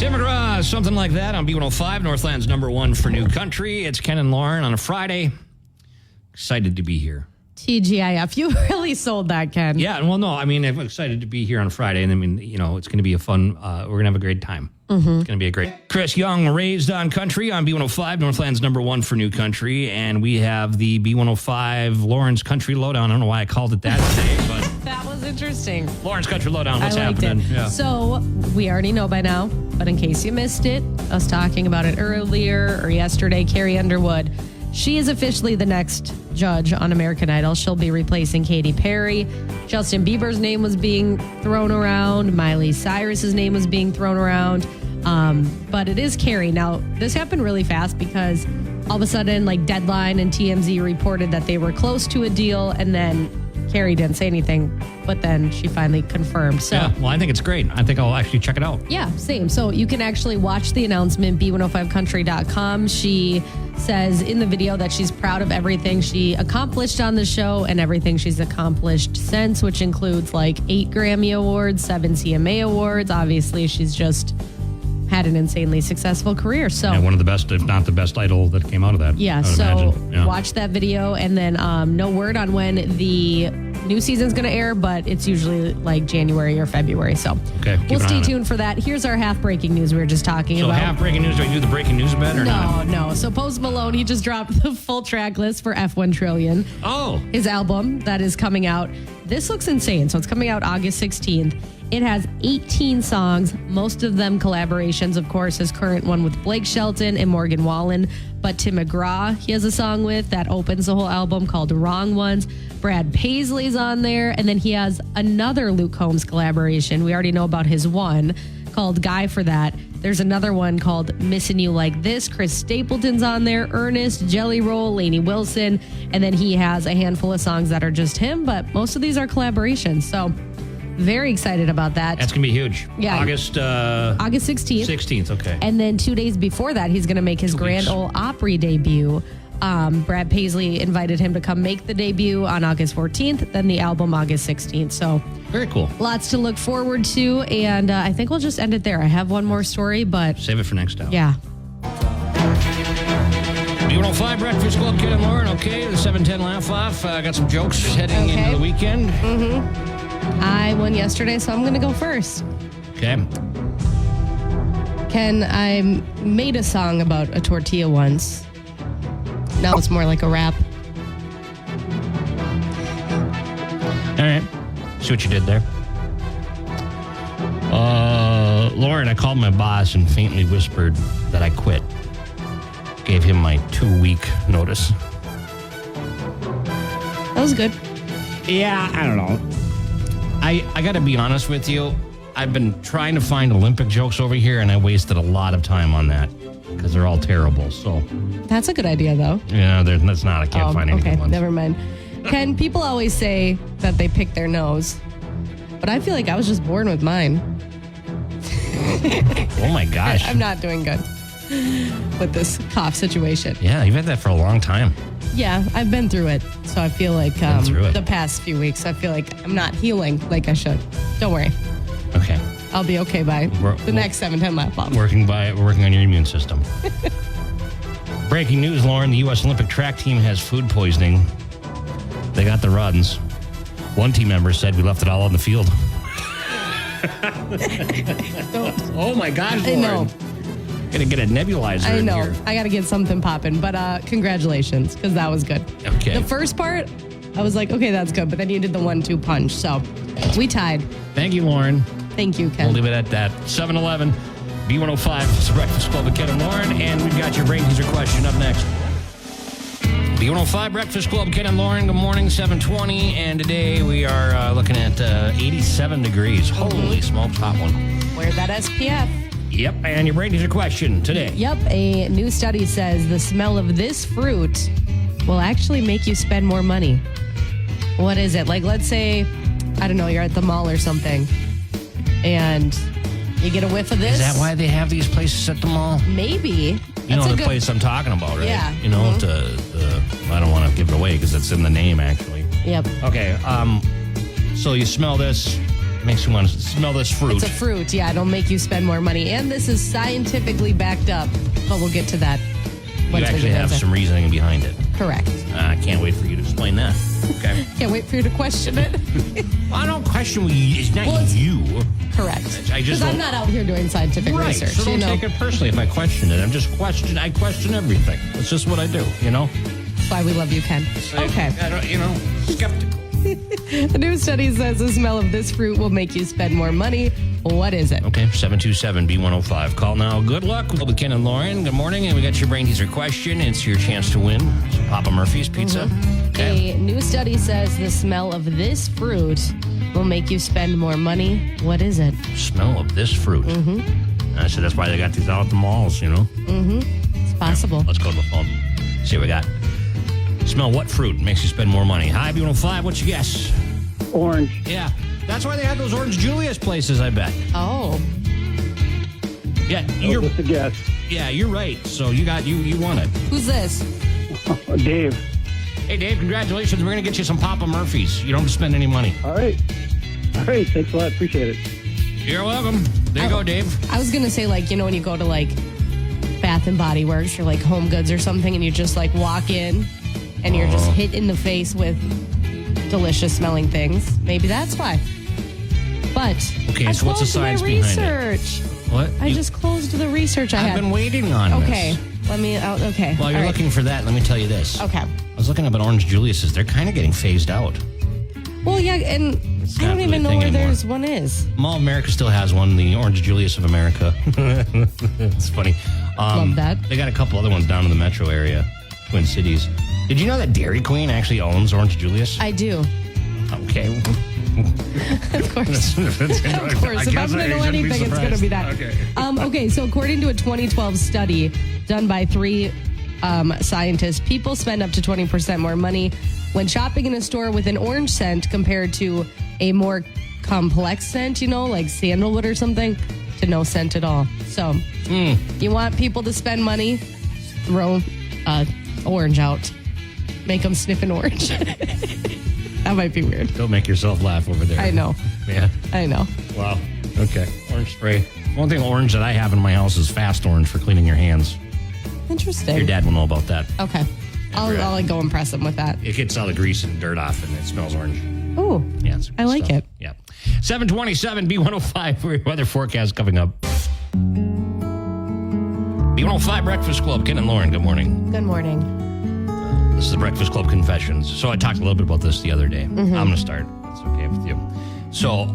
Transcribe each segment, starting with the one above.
Tim McGraw, something like that on B105, Northland's number one for new country. It's Ken and Lauren on a Friday. Excited to be here. TGIF. You really sold that, Ken. Yeah, well, no, I mean, I'm excited to be here on Friday. And I mean, you know, it's going to be a fun, we're going to have a great time. It's going to be a great. Chris Young, raised on country on B105, Northland's number one for new country. And we have the B105 Lauren's Country Lowdown. I don't know why I called it that today, but That was interesting. Lauren's Country Lowdown, what's I liked happening? it. Yeah. So we already know by now, but in case you missed it, I was talking about it earlier or yesterday, Carrie Underwood. She is officially the next judge on American Idol. She'll be replacing Katy Perry. Justin Bieber's name was being thrown around. Miley Cyrus's name was being thrown around. But it is Carrie. Now, this happened really fast because all of a sudden, like Deadline and TMZ reported that they were close to a deal, and then Carrie didn't say anything, but then she finally confirmed. So, Yeah, well, I think it's great. I think I'll actually check it out. yeah, same. So you can actually watch the announcement, b105country.com. She says in the video that she's proud of everything she accomplished on the show and everything she's accomplished since, which includes like 8 Grammy Awards, 7 CMA Awards. Obviously, she's just had an insanely successful career. So Yeah, one of the best, if not the best idol that came out of that. yeah, I would so imagine. Yeah. watch that video, and then no word on when the new season's going to air, but it's usually like January or February. So Okay, keep we'll an eye stay on it. tuned for that. Here's our half breaking news we were just talking So about. half breaking news, do I do the breaking news bit or not? No. So Post Malone, he just dropped the full track list for F1 Trillion, Oh, his album that is coming out. This looks insane. So it's coming out August 16th. It has 18 songs, most of them collaborations, of course, his current one with Blake Shelton and Morgan Wallen. But Tim McGraw, he has a song with that opens the whole album called Wrong Ones. Brad Paisley's on there. And then he has another Luke Combs collaboration. We already know about his one called Guy for That. There's another one called Missing You Like This. Chris Stapleton's on there, Ernest, Jelly Roll, Lainey Wilson. And then he has a handful of songs that are just him, but most of these are collaborations. So very excited about that. that's going to be huge. Yeah. August August 16th. 16th, okay. And then 2 days before that, he's going to make his 2 Grand weeks. Ole Opry debut. Brad Paisley invited him to come make the debut on August 14th, then the album August 16th. So Very cool. lots to look forward to. And I think we'll just end it there. I have one more story, but Save it for next hour. yeah. B105 Breakfast Club, Ken and Lauren, okay. The 710 laugh off. Got some jokes heading Okay. into the weekend. I won yesterday, so I'm going to go first. Okay. Ken, I made a song about a tortilla once. Now it's more like a rap. All right. See what you did there. Lauren, I called my boss and faintly whispered that I quit. Gave him my 2-week notice. That was good. Yeah, I don't know. I got to be honest with you. I've been trying to find Olympic jokes over here, and I wasted a lot of time on that because they're all terrible. So, That's a good idea, though. yeah, that's not. I can't find any okay, good ones. never mind. Ken, people always say that they pick their nose, but I feel like I was just born with mine. Oh, my gosh. I'm not doing good with this cough situation. Yeah, you've had that for a long time. Yeah, I've been through it, so I feel like through it. the past few weeks, I feel like I'm not healing like I should. Don't worry. Okay. I'll be okay by We're- the next 7-10 lap off. Working on your immune system. Breaking news, Lauren. The U.S. Olympic track team has food poisoning. They got the runs. One team member said we left it all on the field. Oh, my gosh, I Lauren. know. Gonna get a nebulizer I in know. here. I got to get something popping, but congratulations, because that was good. Okay. The first part, I was like, okay, that's good, but then you did the 1-2 punch, so we tied. Thank you, Lauren. Thank you, Ken. We'll leave it at that. 7-Eleven, B105, it's the Breakfast Club with Ken and Lauren, and we've got your brain teaser question up next. B105 Breakfast Club, Ken and Lauren, good morning, 7:20, and today we are looking at 87 degrees. Holy smokes, hot one. Wear that SPF. Yep, and your brain teaser question today. Yep, a new study says the smell of this fruit will actually make you spend more money. What is it? Like, let's say, I don't know, you're at the mall or something, and you get a whiff of this. Is that why they have these places at the mall? Maybe. You know the place I'm talking about, right? Yeah. You know, I don't want to give it away because it's in the name, actually. Yep. Okay, so you smell this, makes you want to smell this fruit. It's a fruit. Yeah, it'll make you spend more money. And this is scientifically backed up. But we'll get to that. You actually have some reasoning behind it. Correct. I can't wait for you to explain that. Okay. Can't wait for you to question it. Well, I don't question you. It's not you. Correct. Because I'm not out here doing scientific research. So don't take it personally if I question it. I question everything. It's just what I do, That's why we love you, Ken. Okay. Skeptical. A new study says the smell of this fruit will make you spend more money. What is it? Okay, 727-B105. Call now. Good luck with Ken and Lauren. Good morning. And we got your brain teaser question. It's your chance to win some Papa Murphy's pizza. Okay. A new study says the smell of this fruit will make you spend more money. What is it? Smell of this fruit. So that's why they got these out at the malls, It's possible. Let's go to the phone. See what we got. Smell what fruit makes you spend more money? Hi, B105. What's your guess? Orange. Yeah. That's why they had those Orange Julius places, I bet. Oh. Yeah, Just a guess. Yeah, you're right. So you won it. Who's this? Dave. Hey, Dave, congratulations. We're going to get you some Papa Murphy's. You don't have to spend any money. All right. Thanks a lot. Appreciate it. You're welcome. There you go, Dave. I was going to say, when you go to, Bath and Body Works or, Home Goods or something, and you just, walk in, and you're just hit in the face with delicious smelling things. Maybe that's why. But okay, so what's the science behind it? What? I just closed the research I had. I've been waiting on this. Okay. Okay. While you're looking for that, let me tell you this. Okay. I was looking up at Orange Julius's. They're kind of getting phased out. Well, yeah, and I don't even know where there's one is. Mall of America still has one, the Orange Julius of America. It's funny. Love that. They got a couple other ones down in the metro area, Twin Cities. Did you know that Dairy Queen actually owns Orange Julius? I do. Okay. Of course. Of course. If I'm going to know anything, it's going to be that. Okay, so according to a 2012 study done by 3 scientists, people spend up to 20% more money when shopping in a store with an orange scent compared to a more complex scent, like sandalwood or something, to no scent at all. So, you want people to spend money, throw orange out. Make them sniff an orange. That might be weird. Don't make yourself laugh over there. I know. Yeah. I know. Wow. Okay. Orange spray. One thing orange that I have in my house is Fast Orange for cleaning your hands. Interesting. Your dad will know about that. Okay. I'll go impress him with that. It gets all the grease and dirt off and it smells orange. Oh. Yeah. I like it. Yeah. 727 B105 for your weather forecast coming up. B105 Breakfast Club, Ken and Lauren, good morning. Good morning. This is the Breakfast Club Confessions. So I talked a little bit about this the other day. I'm going to start. That's okay with you. So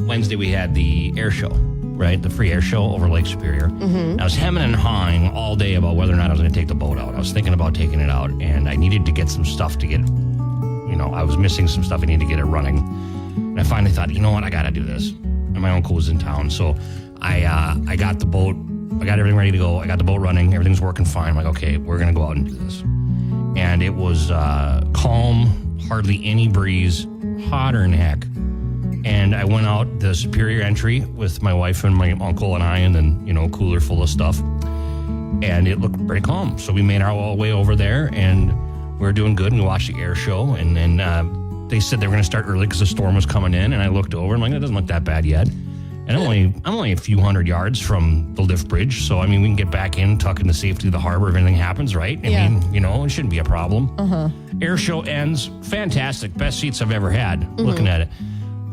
Wednesday we had the air show, right? The free air show over Lake Superior. I was hemming and hawing all day about whether or not I was going to take the boat out. I was thinking about taking it out, and I needed to get some stuff to get, I was missing some stuff. I needed to get it running. And I finally thought, you know what? I got to do this. And my uncle was in town. So I got the boat. I got everything ready to go. I got the boat running. Everything's working fine. I'm like, okay, we're going to go out and do this. And it was calm, hardly any breeze, hotter than heck. And I went out the Superior entry with my wife and my uncle and I, and then, cooler full of stuff. And it looked pretty calm. So we made our way over there, and we were doing good. And we watched the air show. And then they said they were going to start early because the storm was coming in. And I looked over, and I'm like, that doesn't look that bad yet. And I'm only a few hundred yards from the lift bridge. So, we can get back in, tuck in the safety of the harbor if anything happens, right? I mean, it shouldn't be a problem. Air show ends. Fantastic. Best seats I've ever had looking at it.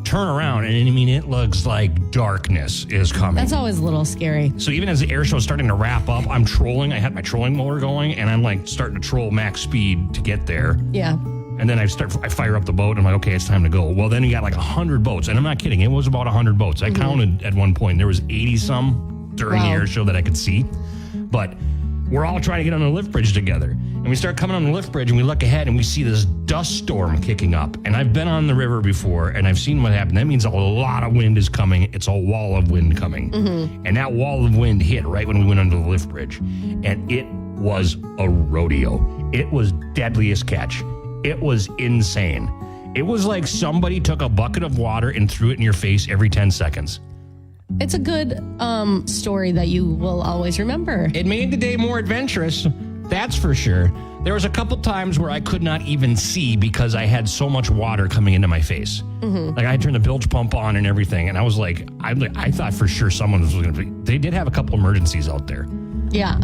Turn around, and it looks like darkness is coming. That's always a little scary. So even as the air show is starting to wrap up, I'm trolling. I had my trolling mower going, and I'm starting to troll max speed to get there. Yeah. And then I fire up the boat, and I'm like, okay, it's time to go. Well, then you got 100 boats, and I'm not kidding. It was about 100 boats. I counted at one point. There was 80-some during the air show that I could see. But we're all trying to get on the lift bridge together. And we start coming on the lift bridge, and we look ahead, and we see this dust storm kicking up. And I've been on the river before, and I've seen what happened. That means a lot of wind is coming. It's a wall of wind coming. And that wall of wind hit right when we went under the lift bridge. And it was a rodeo. It was deadliest catch. It was insane. It was like somebody took a bucket of water and threw it in your face every 10 seconds. It's a good story that you will always remember. It made the day more adventurous. That's for sure. There was a couple times where I could not even see because I had so much water coming into my face. Mm-hmm. Like I turned the bilge pump on and everything, and I was like, I thought for sure someone was going to be. They did have a couple emergencies out there. Yeah,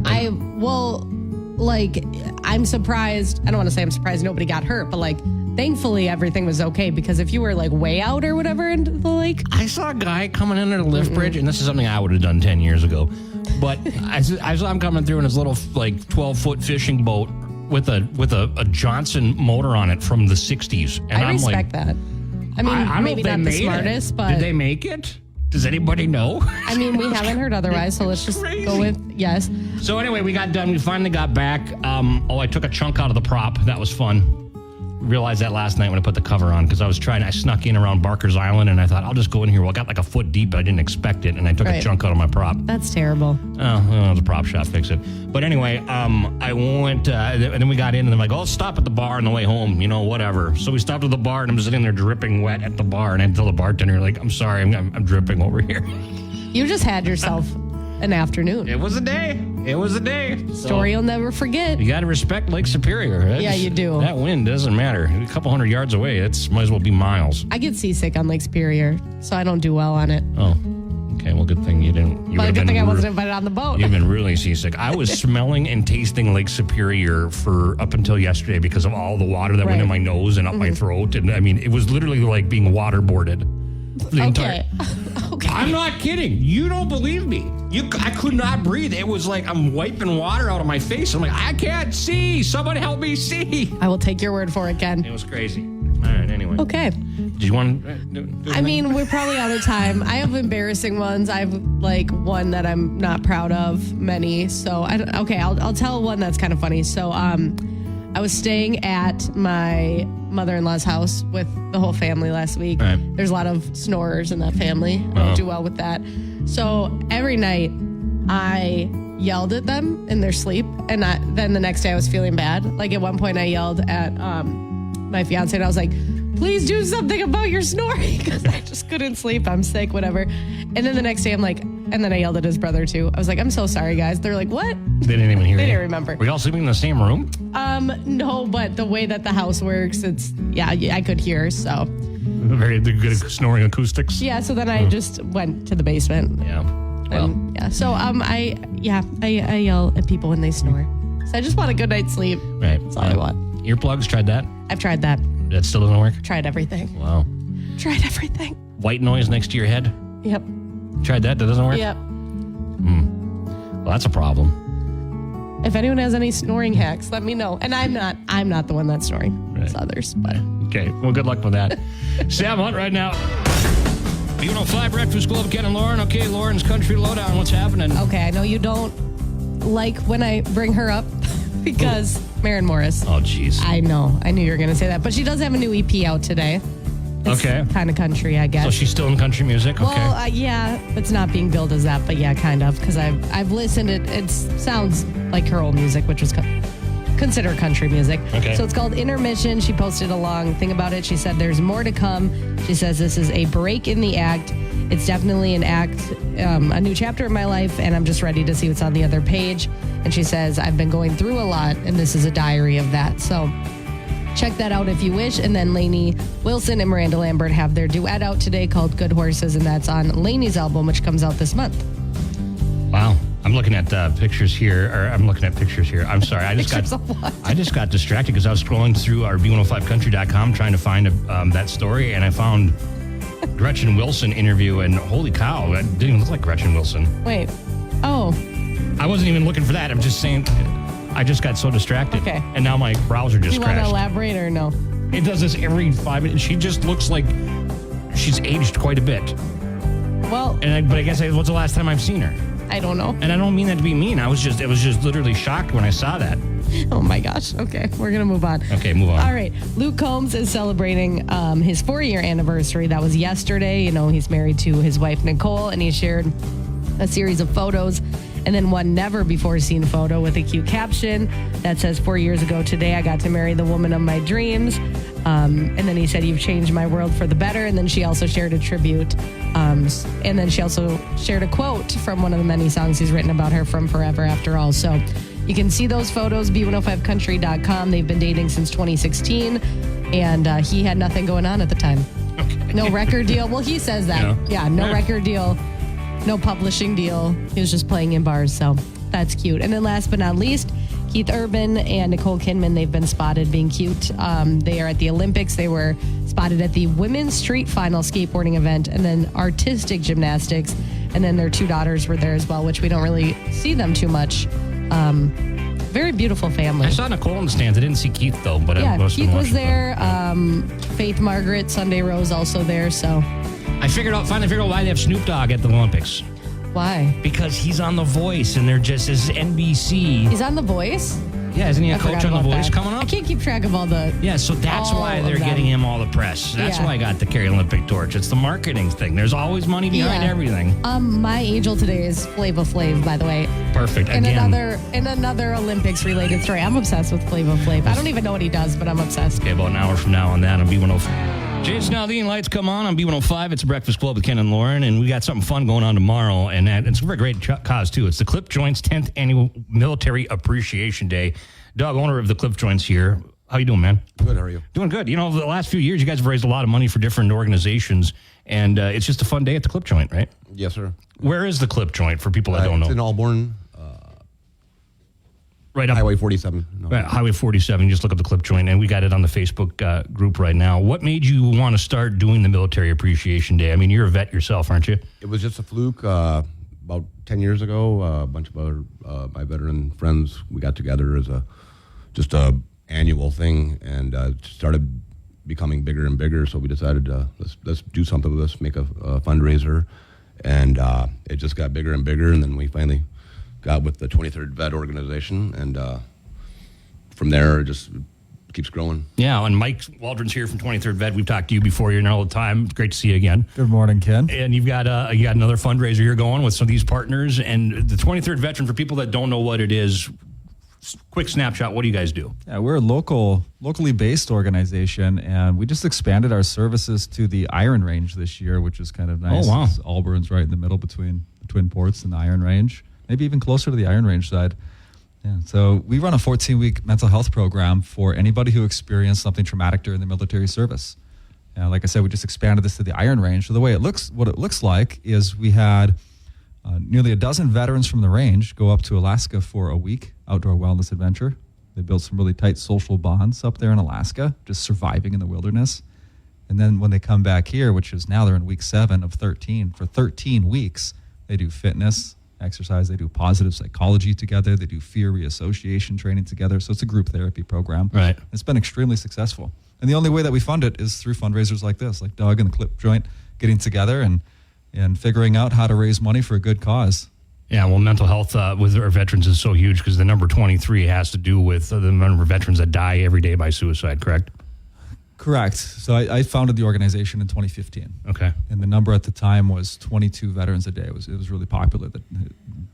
I'm surprised. I don't want to say I'm surprised nobody got hurt, but like, thankfully everything was okay, because if you were like way out or whatever into the lake. I saw a guy coming under the lift bridge, and this is something I would have done 10 years ago. But I saw him coming through in his little like 12-foot fishing boat with a Johnson motor on it from the 60s. And I respect that. I mean, maybe not the smartest, but did they make it? Does anybody know? I mean, we haven't heard otherwise, so let's just go with yes. So anyway, we got done. We finally got back. I took a chunk out of the prop. That was fun. Realized that last night when I put the cover on, because I snuck in around Barker's Island, and I thought, I'll just go in here. Well, I got like a foot deep, but I didn't expect it, and I took a chunk out of my prop. That's terrible. Oh, the prop shop fix it. But anyway, I went, and then we got in, and I'm like, oh, stop at the bar on the way home, whatever. So we stopped at the bar, and I'm sitting there dripping wet at the bar, and I tell the bartender, like, I'm sorry, I'm dripping over here. You just had yourself an afternoon. It was a day. Story you'll never forget. You got to respect Lake Superior. Yeah, you do. That wind doesn't matter. A couple hundred yards away, it might as well be miles. I get seasick on Lake Superior, so I don't do well on it. Oh, okay. Well, good thing you didn't. But good thing I wasn't invited on the boat. You've been really seasick. I was smelling and tasting Lake Superior for up until yesterday because of all the water that went in my nose and up my throat. And I mean, it was literally like being waterboarded. Okay. I'm not kidding. You don't believe me. I could not breathe. It was like I'm wiping water out of my face. I'm like, I can't see. Somebody help me see. I will take your word for it, Ken. It was crazy. All right, anyway. Okay. Do you want to do I mean, we're probably out of time. I have embarrassing ones. I have like one that I'm not proud of, many. So, I'll tell one that's kind of funny. So, I was staying at my mother-in-law's house with the whole family last week. Right. There's a lot of snorers in that family. I don't do well with that. So every night I yelled at them in their sleep. And then the next day I was feeling bad. Like at one point I yelled at my fiance and I was like, please do something about your snoring, because I just couldn't sleep. I'm sick, whatever. And then the next day I'm like, and then I yelled at his brother too. I was like, I'm so sorry, guys. They're like, what? They didn't even hear They you. didn't remember. Were y'all sleeping in the same room? No, but the way that the house works, I could hear, so. Very good snoring acoustics. Yeah, so then I just went to the basement. Yeah. Well. So I yell at people when they snore. So I just want a good night's sleep. Right. That's all I want. Earplugs, tried that? I've tried that. That still doesn't work? Tried everything. Wow. Tried everything. White noise next to your head? Yep. Tried that? That doesn't work? Yep. Well, that's a problem. If anyone has any snoring hacks, let me know. And I'm not the one that's snoring. Right. It's others. But Okay. Well, good luck with that. Sam Hunt right now. B105 Breakfast Club, Ken and Lauren. Okay, Lauren's Country Lowdown. What's happening? okay, I know you don't like when I bring her up because Maren Morris. Oh, jeez. I know. I knew you were going to say that. But she does have a new EP out today. It's Okay. kind of country, I guess. So she's still in country music? Okay. Well, yeah, it's not being billed as that, but yeah, kind of, because I've listened. It sounds like her old music, which was considered country music. Okay. So it's called Intermission. She posted a long thing about it. She said there's more to come. She says this is a break in the act. It's definitely an act, a new chapter in my life, and I'm just ready to see what's on the other page. And she says, I've been going through a lot, and this is a diary of that. So check that out if you wish. And then Lainey Wilson and Miranda Lambert have their duet out today called Good Horses, and that's on Lainey's album, which comes out this month. Wow. I'm looking at pictures here. I'm sorry. I just got distracted because I was scrolling through our B105country.com trying to find that story, and I found Gretchen Wilson interview, and holy cow, that didn't even look like Gretchen Wilson. Wait. Oh. I wasn't even looking for that. I'm just saying, I just got so distracted. Okay. And now my browser just Do you want to crashed. elaborate or no? It does this every 5 minutes. She just looks like she's aged quite a bit. Well, But I guess what's the last time I've seen her? I don't know. And I don't mean that to be mean. It was just literally shocked when I saw that. Oh my gosh. Okay, we're going to move on. Okay, move on. All right. Luke Combs is celebrating his 4-year anniversary. That was yesterday. You know, he's married to his wife, Nicole, and he shared a series of photos and then one never-before-seen photo with a cute caption that says, 4 years ago today, I got to marry the woman of my dreams. And then he said, you've changed my world for the better. And then she also shared a tribute. And then she also shared a quote from one of the many songs he's written about her, From Forever After All. So You can see those photos, b105country.com. They've been dating since 2016, and he had nothing going on at the time. Okay. No record deal. Well, he says that. Yeah, no record deal, no publishing deal. He was just playing in bars, so that's cute. And then last but not least, Keith Urban and Nicole Kidman, they've been spotted being cute. They are at the Olympics. They were spotted at the women's street final skateboarding event and then artistic gymnastics. And then their 2 daughters were there as well, which we don't really see them too much. Very beautiful family. I saw Nicole in the stands. I didn't see Keith, though. But Keith was there. Faith Margaret, Sunday Rose also there. So I finally figured out why they have Snoop Dogg at the Olympics. Why? Because he's on The Voice, and they're just as NBC. He's on The Voice? Yeah, isn't he a coach on The Voice coming up? I can't keep track of all the... Yeah, so that's why they're getting him all the press. That's why I got the Carry Olympic torch. It's the marketing thing. There's always money behind everything. My angel today is Flava Flav, by the way. Perfect. In another Olympics-related story. I'm obsessed with Flava Flav. I don't even know what he does, but I'm obsessed. Okay, about an hour from now on that on B105. Jason Aldean, lights come on B105. It's a Breakfast Club with Ken and Lauren, and we got something fun going on tomorrow, and it's for a great cause, too. It's the Clip Joints 10th Annual Military Appreciation Day. Doug, owner of the Clip Joints here. How you doing, man? Good, how are you? Doing good. You know, over the last few years, you guys have raised a lot of money for different organizations, and it's just a fun day at the Clip Joint, right? Yes, sir. Where is the Clip Joint for people that don't know? It's in Auburn. Right up Highway 47. Right, Highway 47. You just look up the Clip Joint, and we got it on the Facebook group right now. What made you want to start doing the Military Appreciation Day? I mean, you're a vet yourself, aren't you? It was just a fluke. About 10 years ago, a bunch of my veteran friends, we got together as just a annual thing, and it started becoming bigger and bigger. So we decided let's do something with this, make a fundraiser, and it just got bigger and bigger. And then we finally got with the 23rd Vet organization, and from there it just keeps growing. Yeah, and Mike Waldron's here from 23rd Vet. We've talked to you before. You're in there all the time. It's great to see you again. Good morning, Ken. And you got another fundraiser here going with some of these partners. And the 23rd Veteran, for people that don't know what it is, quick snapshot, what do you guys do? Yeah, we're a locally based organization, and we just expanded our services to the Iron Range this year, which is kind of nice. Oh, wow. Auburn's right in the middle between the Twin Ports and the Iron Range, maybe even closer to the Iron Range side. Yeah, so we run a 14-week mental health program for anybody who experienced something traumatic during the military service. Like I said, we just expanded this to the Iron Range. So the way what it looks like is we had nearly a dozen veterans from the range go up to Alaska for a week outdoor wellness adventure. They built some really tight social bonds up there in Alaska, just surviving in the wilderness. And then when they come back here, which is now they're in week 7 of 13, for 13 weeks, they do fitness, exercise, they do positive psychology together, they do fear reassociation training together. So it's a group therapy program. Right. It's been extremely successful. And the only way that we fund it is through fundraisers like this, like Doug and the Clip Joint getting together and figuring out how to raise money for a good cause. Yeah, well, mental health with our veterans is so huge because the number 23 has to do with the number of veterans that die every day by suicide, correct? Correct. So I founded the organization in 2015. Okay. And the number at the time was 22 veterans a day. It was really popular,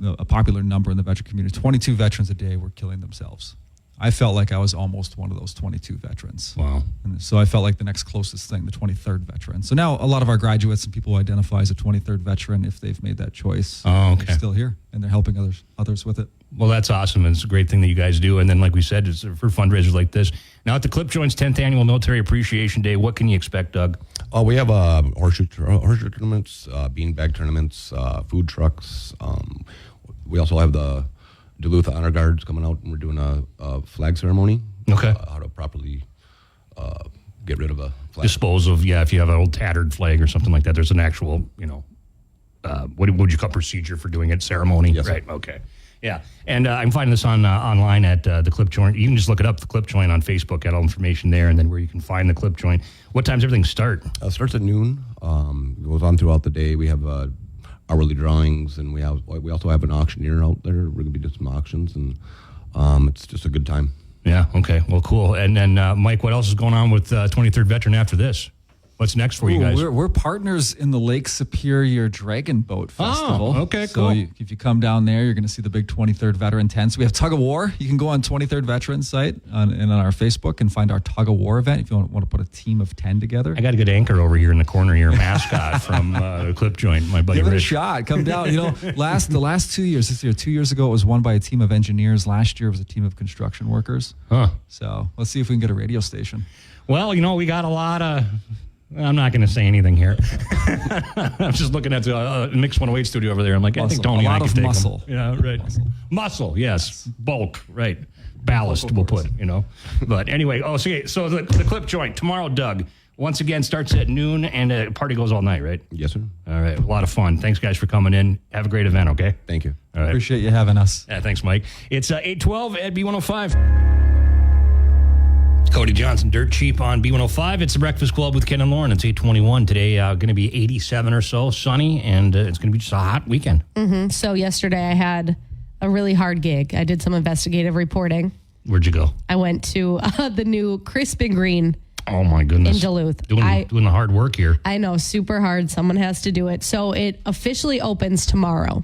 a popular number in the veteran community. 22 veterans a day were killing themselves. I felt like I was almost one of those 22 veterans. Wow. And so I felt like the next closest thing, the 23rd veteran. So now a lot of our graduates and people who identify as a 23rd veteran, if they've made that choice, they're still here and they're helping others with it. Well, that's awesome. It's a great thing that you guys do. And then, like we said, it's for fundraisers like this. Now, at the Clip Joint's 10th Annual Military Appreciation Day, what can you expect, Doug? We have horseshoe tournaments, beanbag tournaments, food trucks. We also have the Duluth Honor Guards coming out, and we're doing a flag ceremony. Okay. How to properly get rid of a flag. Dispose of, if you have an old tattered flag or something like that, there's an actual, what would you call procedure for doing it? Ceremony? Yes. Right, okay. Yeah, and I'm finding this online at the Clip Joint. You can just look it up, the Clip Joint on Facebook, got all information there, and then where you can find the Clip Joint. What time's everything start? Starts at noon. It goes on throughout the day. We have hourly drawings, and we also have an auctioneer out there. We're going to be doing some auctions, and it's just a good time. Yeah, okay, well, cool. And then, Mike, what else is going on with 23rd Veteran after this? What's next for you guys? We're partners in the Lake Superior Dragon Boat Festival. Okay, so cool. if you come down there, you're going to see the big 23rd Veteran Tents. We have Tug of War. You can go on 23rd Veteran site and on our Facebook and find our Tug of War event if you want to put a team of 10 together. I got a good anchor over here in the corner here, mascot from the Clip Joint, my buddy Give it a Rich. shot. Come down. The last 2 years, this year, 2 years ago, it was won by a team of engineers. Last year, it was a team of construction workers. Huh. So let's see if we can get a radio station. Well, we got a lot of... I'm not going to say anything here. I'm just looking at the Mix 108 studio over there. I'm like, I think Tony and I can take muscle. them. Yeah, right. Muscle, yes. Bulk, right. Ballast, we'll put, But anyway, so the Clip Joint, tomorrow, Doug, once again, starts at noon, and the party goes all night, right? Yes, sir. All right, a lot of fun. Thanks, guys, for coming in. Have a great event, okay? Thank you. All right. Appreciate you having us. Yeah, thanks, Mike. It's 8:12 at B105. Cody Johnson, Dirt Cheap on B105. It's the Breakfast Club with Ken and Lauren. It's 8:21 today. Going to be 87 or so, sunny, and it's going to be just a hot weekend. Mm-hmm. So yesterday I had a really hard gig. I did some investigative reporting. Where'd you go? I went to the new Crisp and Green Oh, my goodness. in Duluth. Doing the hard work here. I know, super hard. Someone has to do it. So it officially opens tomorrow.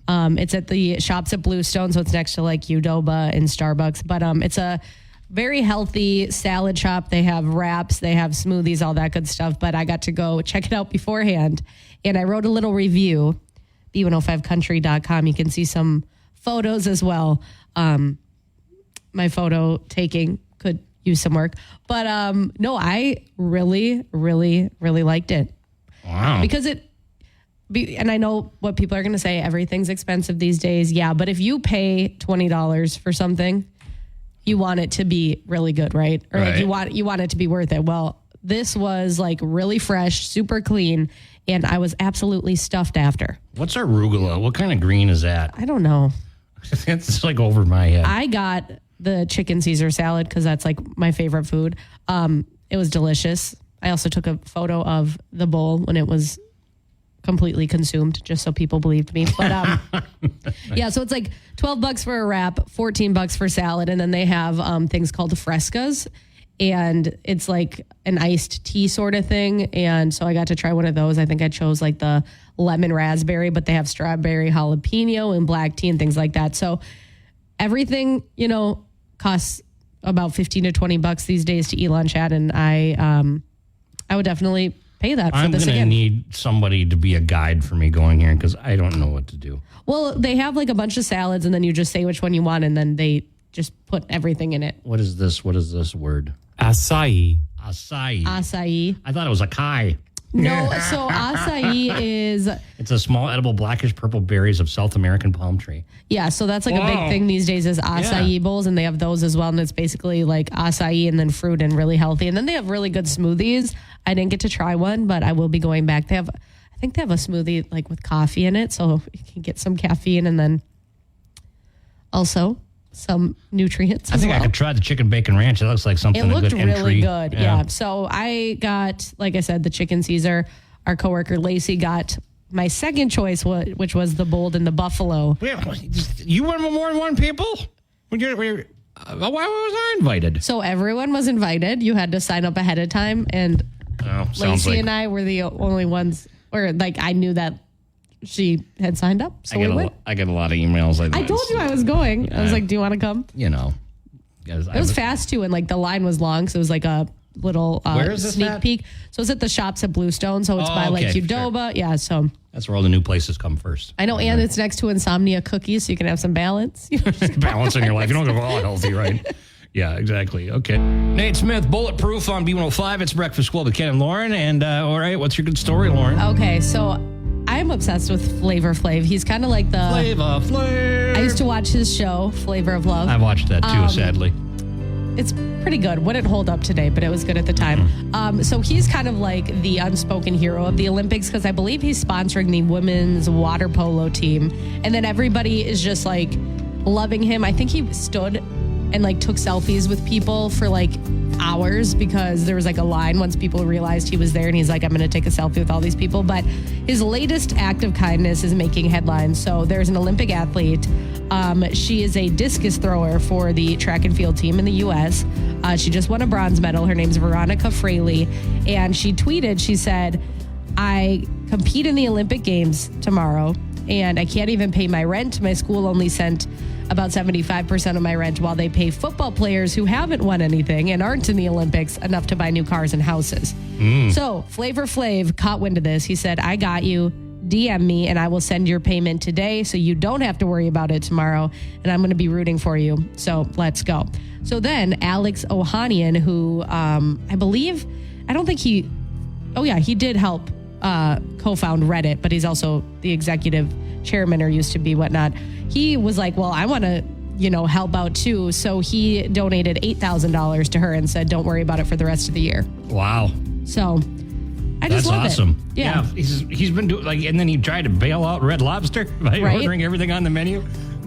It's at the Shops at Bluestone, so it's next to like Udoba and Starbucks. But it's a very healthy salad shop. They have wraps, they have smoothies, all that good stuff. But I got to go check it out beforehand. And I wrote a little review, b105country.com. You can see some photos as well. My photo taking could use some work. But no, I really, really, really liked it. Wow. Because and I know what people are going to say, everything's expensive these days. Yeah, but if you pay $20 for something, you want it to be really good, right? Or Right. like you want it to be worth it. Well, this was like really fresh, super clean, and I was absolutely stuffed after. What's arugula? What kind of green is that? I don't know. It's like over my head. I got the chicken Caesar salad because that's like my favorite food. It was delicious. I also took a photo of the bowl when it was completely consumed, just so people believed me. But yeah, so it's like $12 for a wrap, $14 for salad, and then they have things called frescas, and it's like an iced tea sort of thing. And so I got to try one of those. I think I chose like the lemon raspberry, but they have strawberry jalapeno and black tea and things like that. So everything, costs about $15 to $20 these days to eat lunch at, and I would definitely pay that for I'm this going to again. need somebody to be a guide for me going here because I don't know what to do. Well, they have like a bunch of salads, and then you just say which one you want, and then they just put everything in it. What is this? What is this word? Acai. Acai. Acai. I thought it was acai. No, so acai is, It's a small edible blackish purple berries of South American palm tree. yeah, so that's like a big Whoa. thing these days is acai bowls, and they have those as well, and it's basically like acai and then fruit and really healthy. And then they have really good smoothies. I didn't get to try one, but I will be going back. I think they have a smoothie like with coffee in it, so you can get some caffeine and then also some nutrients I as think well. I could try the chicken bacon ranch. It looks like something It a looked good really entry. good. Yeah. So I got, like I said, the chicken Caesar. Our coworker Lacey got my second choice, which was the bold and the buffalo. Wait, you went with more than one people? Why was I invited? So everyone was invited. You had to sign up ahead of time, and Oh, sounds Lacey like and I were the only ones, or like I knew that she had signed up. So we went. I get a lot of emails like that. I told you I was going. I was like, "Do you want to come?" Guys, It was fast too, and like the line was long, so it was like a little Where is this sneak at? peek. So it's at the Shops at Bluestone, so it's by like okay, Udoba. Yeah, so That's where all the new places come first. I know, and it's next to Insomnia Cookies, so you can have some balance. Balance in your life. You don't go all healthy, right? Yeah, exactly. Okay. Nate Smith, Bulletproof on B105. It's Breakfast Club with Ken and Lauren. And all right, what's your good story, Lauren? Okay, so I'm obsessed with Flavor Flav. He's kind of like the. Flavor. I used to watch his show, Flavor of Love. I watched that too, sadly. It's pretty good. Wouldn't hold up today, but it was good at the time. So he's kind of like the unspoken hero of the Olympics because I believe he's sponsoring the women's water polo team. And then everybody is just like loving him. I think he stood and like took selfies with people for like hours because there was like a line once people realized he was there, and he's like, I'm going to take a selfie with all these people. But his latest act of kindness is making headlines. So there's an Olympic athlete She is a discus thrower for the track and field team in the U.S. She just won a bronze medal. Her name's Veronica Fraley. And she tweeted, she said, I compete in the Olympic Games tomorrow, and I can't even pay my rent. My school only sent about 75% of my rent, while they pay football players who haven't won anything and aren't in the Olympics enough to buy new cars and houses. So Flavor Flav caught wind of this. He said, I got you. DM me and I will send your payment today so you don't have to worry about it tomorrow. And I'm going to be rooting for you. So let's go. So then Alex Ohanian, who he did help co-found Reddit, but he's also the executive chairman or used to be, whatnot. He was like, well, I want to, help out too. So he donated $8,000 to her and said, don't worry about it for the rest of the year. Wow. So I just That's love awesome. it. Yeah. He's been doing and then he tried to bail out Red Lobster by Right. ordering everything on the menu.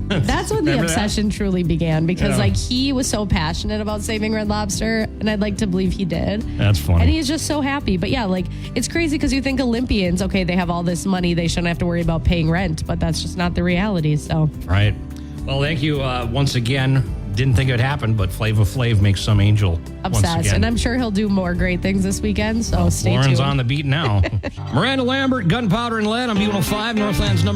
That's when the Remember obsession truly began, because Yeah. he was so passionate about saving Red Lobster, and I'd like to believe he did. That's funny. And he's just so happy. But yeah, it's crazy because you think Olympians, okay, they have all this money, they shouldn't have to worry about paying rent, but that's just not the reality. So Right. Well, thank you once again. Didn't think it would happen, but Flavor Flav makes some angel once obsessed. again. And I'm sure he'll do more great things this weekend. So stay Lauren's tuned. on the beat now. Miranda Lambert, Gunpowder and Lead on B105, Northland's number